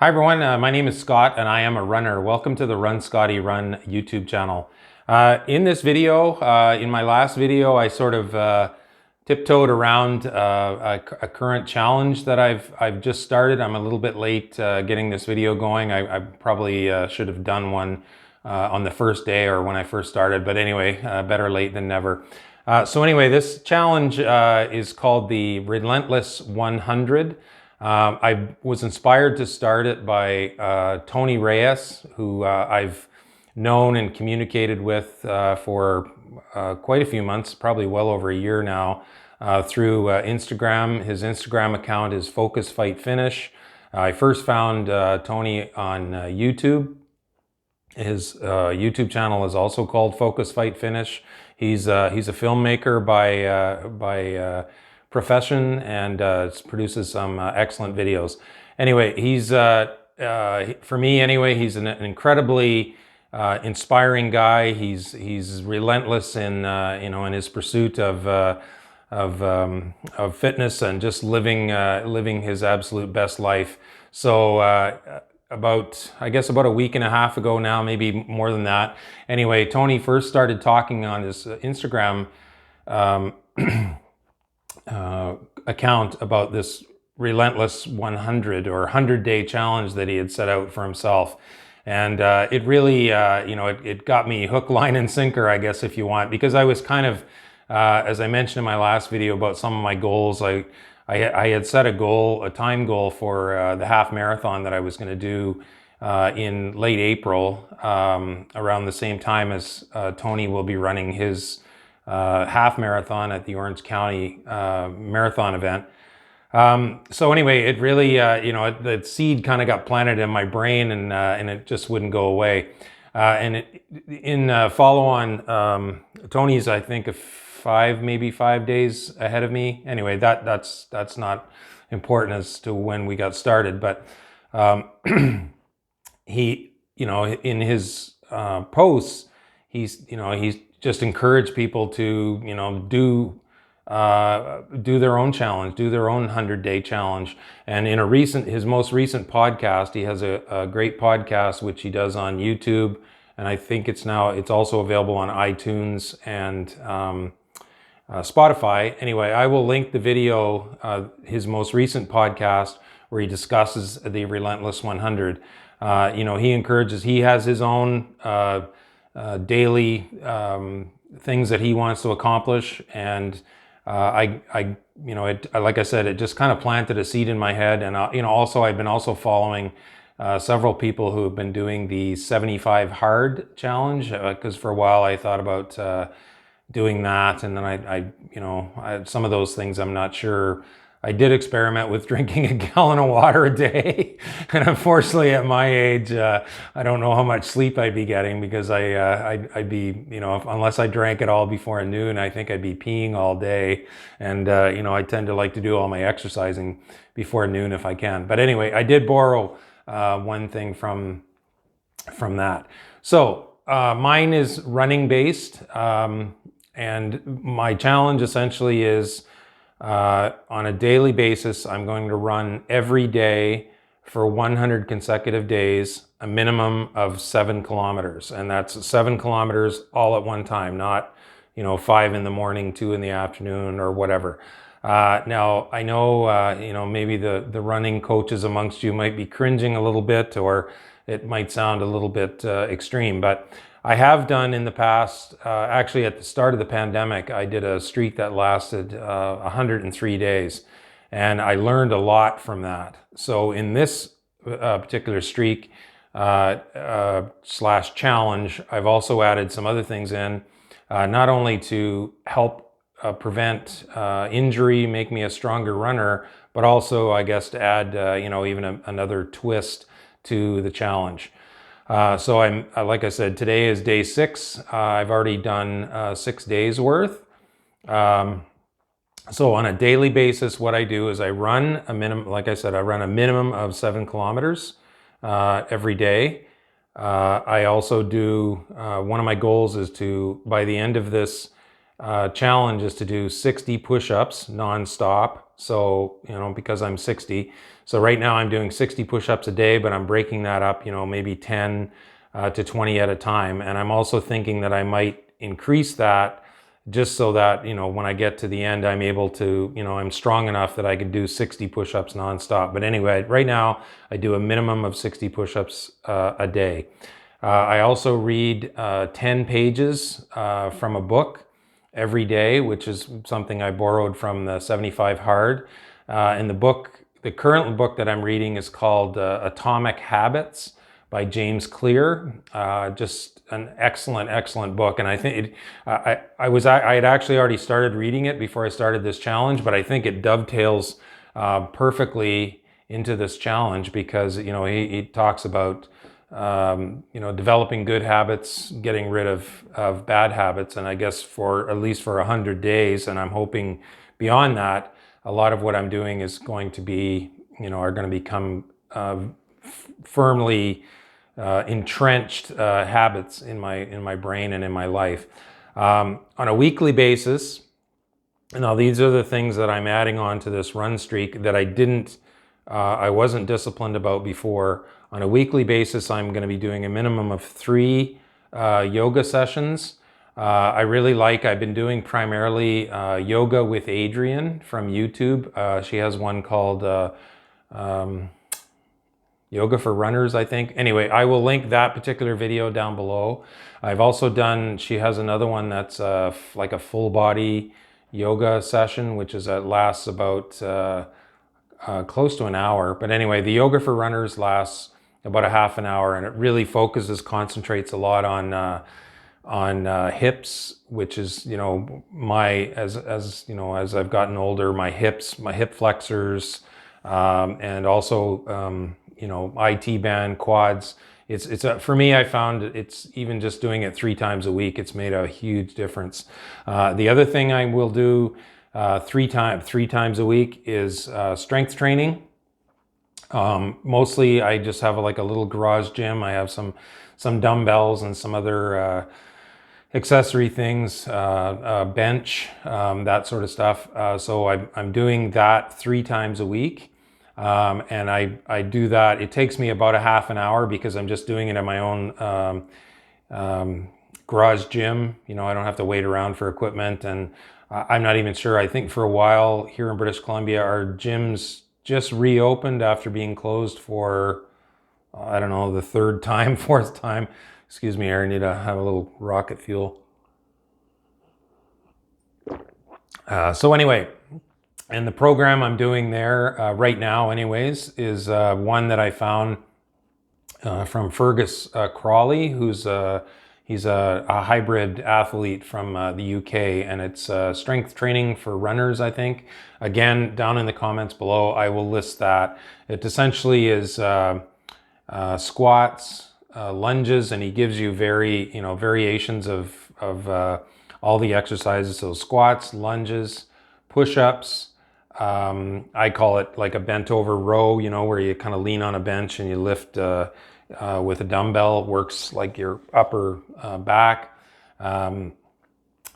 Hi everyone, my name is Scott and I am a runner. Welcome to the Run Scotty Run YouTube channel. In this video, in my last video, I sort of tiptoed around a current challenge that I've just started. I'm a little bit late getting this video going. I probably should have done one on the first day or when I first started, but anyway, better late than never. So anyway, this challenge is called the Relentless 100. I was inspired to start it by Tony Reyes, who I've known and communicated with for quite a few months, probably well over a year now, through Instagram. His Instagram account is Focus Fight Finish. I first found Tony on YouTube. His YouTube channel is also called Focus Fight Finish. He's a filmmaker by profession and produces some excellent videos. Anyway, he's for me anyway, he's an incredibly inspiring guy. He's relentless in in his pursuit of fitness and just living his absolute best life. So I guess about a week and a half ago now, maybe more than that. Anyway, Tony first started talking on his Instagram account about this Relentless 100 or 100-day challenge that he had set out for himself. And it really, it got me hook, line, and sinker, I guess, if you want, because I was kind of, as I mentioned in my last video about some of my goals, I had set a time goal for the half marathon that I was going to do in late April, around the same time as Tony will be running his half marathon at the Orange County marathon event. So anyway, it really, the seed kind of got planted in my brain and it just wouldn't go away. In follow on, Tony's, I think, maybe 5 days ahead of me. Anyway, that's not important as to when we got started, but he, in his posts, he's just encouraged people to, do their own challenge, do their own 100-day challenge. And in his most recent podcast, he has a great podcast which he does on YouTube, and I think it's also available on iTunes and Spotify. Anyway, I will link the video, his most recent podcast, where he discusses the Relentless 100. He has his own daily things that he wants to accomplish, and like I said, it just kind of planted a seed in my head. And also I've been following several people who have been doing the 75 hard challenge, because for a while I thought about doing that, and then I some of those things I'm not sure. I did experiment with drinking a gallon of water a day, and unfortunately at my age, I don't know how much sleep I'd be getting, because I'd be, unless I drank it all before noon, I think I'd be peeing all day. And, I tend to like to do all my exercising before noon if I can. But anyway, I did borrow one thing from that. So mine is running based, and my challenge essentially is, on a daily basis, I'm going to run every day for 100 consecutive days, a minimum of 7 kilometers. And that's 7 kilometers all at one time, not, 5 in the morning, 2 in the afternoon, or whatever. Now, I know, maybe the running coaches amongst you might be cringing a little bit, or it might sound a little bit extreme, but I have done in the past, actually at the start of the pandemic, I did a streak that lasted 103 days, and I learned a lot from that. So in this particular streak slash challenge, I've also added some other things in, not only to help prevent injury, make me a stronger runner, but also, I guess, to add, even another twist to the challenge. So like I said, today is day 6. I've already done 6 days worth. So on a daily basis, what I do is I run a minimum, like I said, I run a minimum of 7 kilometers every day. I also do, one of my goals is to, by the end of this challenge is to do 60 push-ups nonstop. So, because I'm 60. So right now I'm doing 60 push-ups a day, but I'm breaking that up, maybe 10 to 20 at a time. And I'm also thinking that I might increase that just so that, when I get to the end, I'm able to, I'm strong enough that I can do 60 push-ups nonstop. But anyway, right now I do a minimum of 60 push-ups a day. I also read 10 pages from a book every day, which is something I borrowed from the 75 Hard. And the current book that I'm reading is called Atomic Habits by James Clear. Just an excellent book. And I think I had actually already started reading it before I started this challenge, but I think it dovetails perfectly into this challenge because, he talks about developing good habits, getting rid of bad habits. And I guess at least for 100 days, and I'm hoping beyond that, a lot of what I'm doing is going to be, are going to become firmly entrenched habits in my brain and in my life. On a weekly basis, now these are the things that I'm adding on to this run streak that I wasn't disciplined about before. On a weekly basis, I'm going to be doing a minimum of 3 yoga sessions. I've been doing primarily yoga with Adriene from YouTube. She has one called Yoga for Runners, I think. Anyway, I will link that particular video down below. I've also she has another one that's like a full body yoga session, which lasts about close to an hour. But anyway, the Yoga for Runners lasts about a half an hour, and it really concentrates a lot on hips, which is, as I've gotten older, my hip flexors, and also, IT band, quads. For me, I found it's even just doing it 3 times a week, it's made a huge difference. The other thing I will do 3 times a week is strength training. Mostly I just have a little garage gym. I have some dumbbells and some other accessory things, bench, that sort of stuff. So I'm doing that 3 times a week. And I do that. It takes me about a half an hour because I'm just doing it at my own garage gym. I don't have to wait around for equipment, and I'm not even sure. I think for a while here in British Columbia, our gyms just reopened after being closed for, I don't know, the 3rd time, 4th time. Excuse me, I need to have a little rocket fuel. So anyway, and the program I'm doing there right now anyways is one that I found from Fergus Crawley, he's a hybrid athlete from the UK, and it's strength training for runners, I think. Again, down in the comments below, I will list that. It essentially is squats, lunges, and he gives you variations of all the exercises. So squats, lunges, push-ups. I call it like a bent over row, where you kind of lean on a bench and you lift with a dumbbell. It works like your upper back.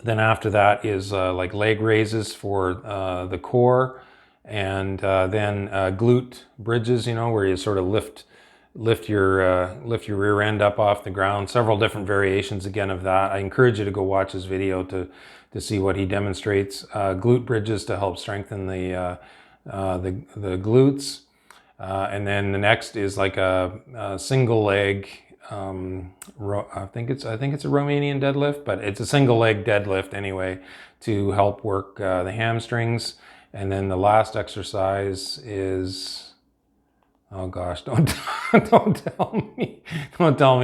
Then after that is like leg raises for the core, and then glute bridges, where you sort of lift your rear end up off the ground. Several different variations again of that. I encourage you to go watch his video to see what he demonstrates. Glute bridges to help strengthen the glutes. And then the next is like a single leg, I think it's a Romanian deadlift, but it's a single leg deadlift anyway, to help work the hamstrings. And then the last exercise is, oh gosh, don't tell me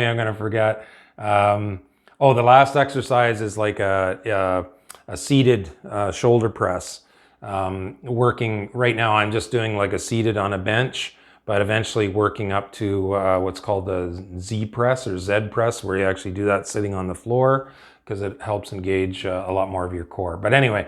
I'm gonna forget. The last exercise is like a seated shoulder press. Working right now, I'm just doing like a seated on a bench, but eventually working up to what's called the Z press or Z press, where you actually do that sitting on the floor, because it helps engage a lot more of your core. But anyway,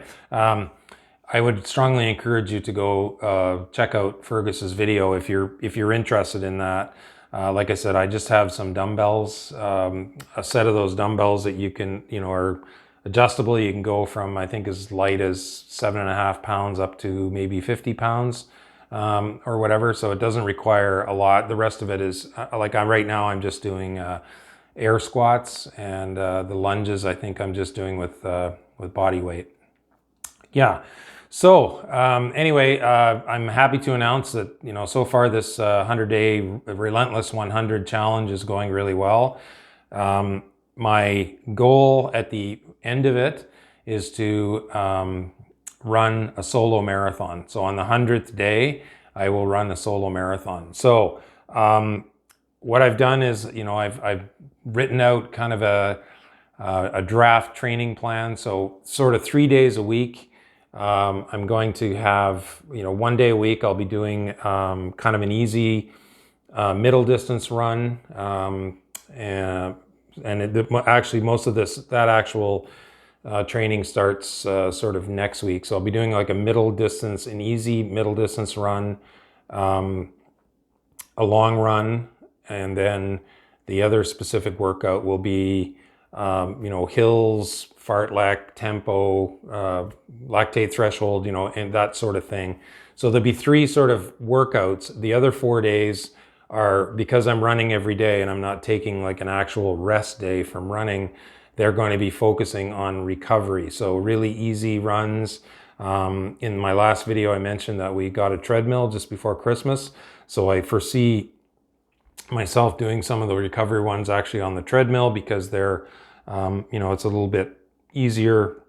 I would strongly encourage you to go check out Fergus's video if you're interested in that. Like I said, I just have some dumbbells, a set of those dumbbells that you can, are adjustable. You can go from, I think, as light as 7.5 pounds up to maybe 50 pounds or whatever. So it doesn't require a lot. The rest of it is like right now I'm just doing air squats, and the lunges I think I'm just doing with body weight. Yeah. So anyway, I'm happy to announce that, so far this 100-day Relentless 100 challenge is going really well. My goal at the end of it is to run a solo marathon. So on the 100th day, I will run a solo marathon. So what I've done is, I've written out kind of a draft training plan. So sort of 3 days a week. I'm going to have, 1 day a week, I'll be doing kind of an easy middle distance run. Actually, most of that actual training starts sort of next week. So I'll be doing like an easy middle distance run, a long run, and then the other specific workout will be, hills, fartlek, tempo, lactate threshold, and that sort of thing. So there'll be 3 sort of workouts. The other 4 days are, because I'm running every day and I'm not taking like an actual rest day from running, they're going to be focusing on recovery. So really easy runs. In my last video, I mentioned that we got a treadmill just before Christmas. So I foresee myself doing some of the recovery ones actually on the treadmill, because they're, it's a little bit easier.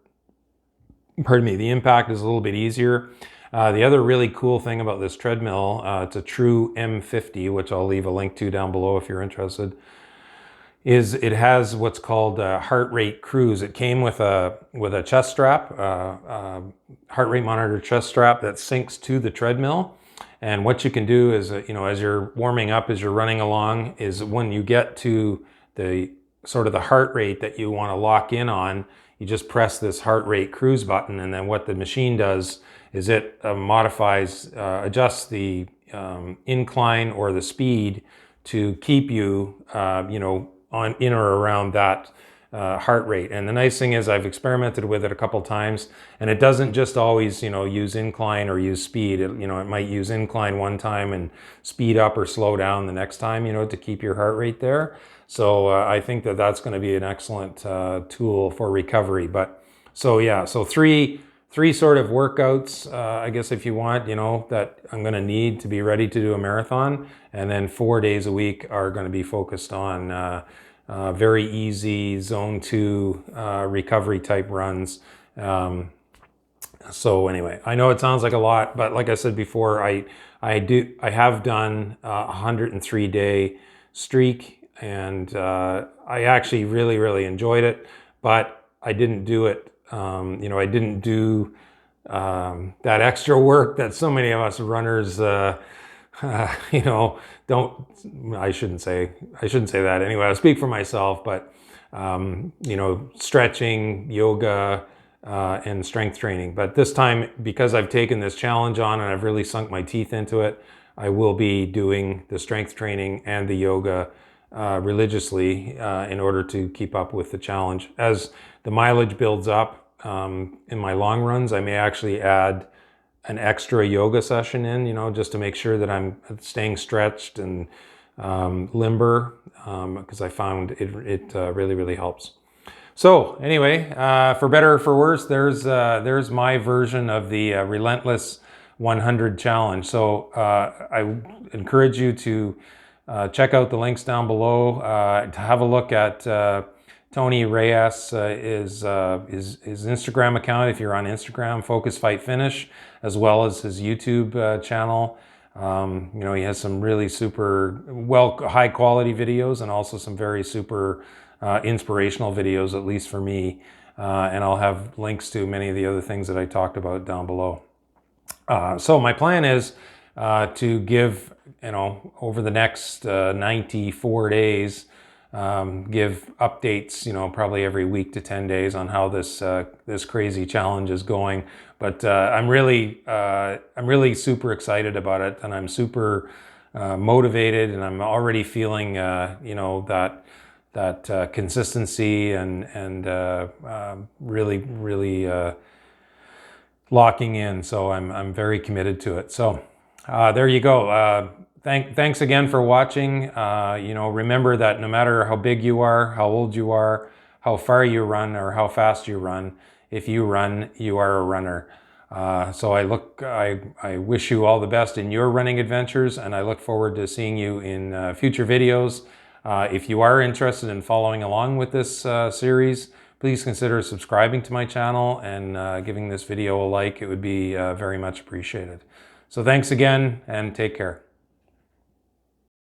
Pardon me, the impact is a little bit easier. The other really cool thing about this treadmill, it's a true M50, which I'll leave a link to down below if you're interested, is it has what's called a heart rate cruise. It came with a chest strap, heart rate monitor chest strap that syncs to the treadmill. And what you can do is, as you're warming up, as you're running along, is when you get to the sort of the heart rate that you want to lock in on, you just press this heart rate cruise button. And then what the machine does is it adjusts the incline or the speed to keep you, in or around that heart rate. And the nice thing is, I've experimented with it a couple times, and it doesn't just always, use incline or use speed. It might use incline one time and speed up or slow down the next time, to keep your heart rate there. So I think that that's going to be an excellent tool for recovery. But so yeah, so three sort of workouts, I guess, if you want, that I'm going to need to be ready to do a marathon. And then 4 days a week are going to be focused on very easy zone 2 recovery type runs. So anyway, I know it sounds like a lot, but like I said before, I have done a 103-day streak, and I actually really, really enjoyed it, but I didn't do it. I didn't do that extra work that so many of us runners, don't. I shouldn't say that anyway. I speak for myself, but stretching, yoga, and strength training. But this time, because I've taken this challenge on and I've really sunk my teeth into it, I will be doing the strength training and the yoga religiously in order to keep up with the challenge. As the mileage builds up in my long runs, I may actually add an extra yoga session in, just to make sure that I'm staying stretched and limber, because I found it really, really helps. So anyway, for better or for worse, there's my version of the Relentless 100 challenge. So I encourage you to check out the links down below, to have a look at Tony Reyes, his Instagram account, if you're on Instagram, Focus Fight Finish, as well as his YouTube channel. He has some really super high quality videos, and also some very super inspirational videos, at least for me. And I'll have links to many of the other things that I talked about down below. So my plan is to give, over the next 94 days, give updates, probably every week to 10 days on how this crazy challenge is going. But I'm really super excited about it, and I'm super motivated, and I'm already feeling, that consistency and really locking in. So I'm very committed to it. So there you go. Thanks again for watching. Remember that no matter how big you are, how old you are, how far you run, or how fast you run, if you run, you are a runner. So I wish you all the best in your running adventures, and I look forward to seeing you in future videos. If you are interested in following along with this series, please consider subscribing to my channel and giving this video a like. It would be very much appreciated. So thanks again, and take care.